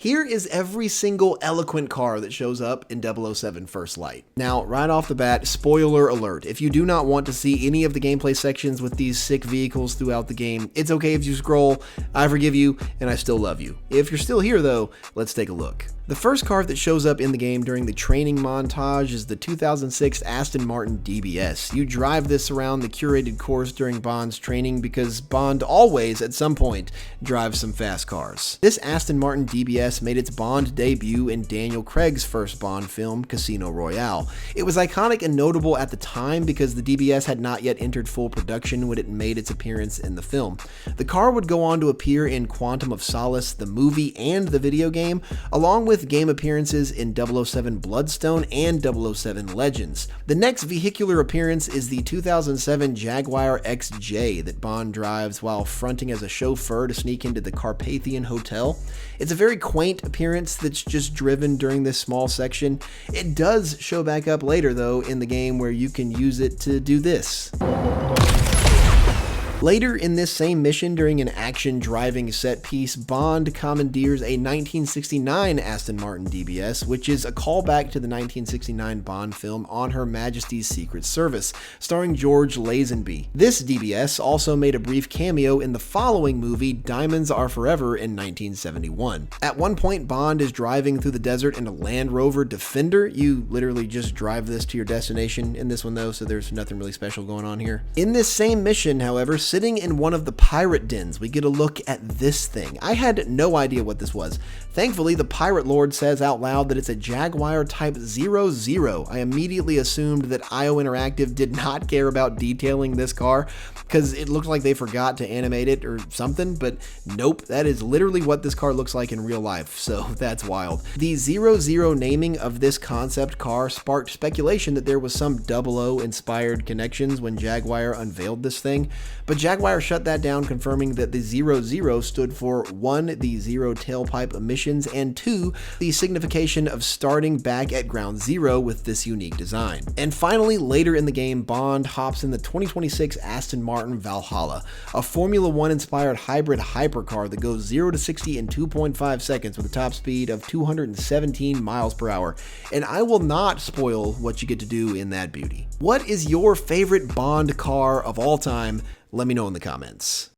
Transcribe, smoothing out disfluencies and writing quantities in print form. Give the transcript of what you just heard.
Here is every single eloquent car that shows up in 007 First Light. Now, right off the bat, spoiler alert, if you do not want to see any of the gameplay sections with these sick vehicles throughout the game, it's okay if you scroll, I forgive you, and I still love you. If you're still here though, let's take a look. The first car that shows up in the game during the training montage is the 2006 Aston Martin DBS. You drive this around the curated course during Bond's training because Bond always, at some point, drives some fast cars. This Aston Martin DBS made its Bond debut in Daniel Craig's first Bond film, Casino Royale. It was iconic and notable at the time because the DBS had not yet entered full production when it made its appearance in the film. The car would go on to appear in Quantum of Solace, the movie, and the video game, along with game appearances in 007 Bloodstone and 007 Legends. The next vehicular appearance is the 2007 Jaguar XJ that Bond drives while fronting as a chauffeur to sneak into the Carpathian Hotel. It's a very quaint appearance that's just driven during this small section. It does show back up later though in the game where you can use it to do this. Later in this same mission, during an action driving set piece, Bond commandeers a 1969 Aston Martin DBS, which is a callback to the 1969 Bond film On Her Majesty's Secret Service, starring George Lazenby. This DBS also made a brief cameo in the following movie, Diamonds Are Forever, in 1971. At one point, Bond is driving through the desert in a Land Rover Defender. You literally just drive this to your destination in this one though, so there's nothing really special going on here. In this same mission, however, sitting in one of the pirate dens, we get a look at this thing. I had no idea what this was. Thankfully, the pirate lord says out loud that it's a Jaguar Type 00. I immediately assumed that IO Interactive did not care about detailing this car because it looked like they forgot to animate it or something, but nope, that is literally what this car looks like in real life, so that's wild. The 00 naming of this concept car sparked speculation that there was some 00 inspired connections when Jaguar unveiled this thing, but Jaguar shut that down, confirming that the 00 stood for 1, the zero tailpipe emissions, and 2, the signification of starting back at ground zero with this unique design. And finally, later in the game, Bond hops in the 2026 Aston Martin Valhalla, a Formula 1 inspired hybrid hypercar that goes 0 to 60 in 2.5 seconds with a top speed of 217 miles per hour. And I will not spoil what you get to do in that beauty. What is your favorite Bond car of all time? Let me know in the comments.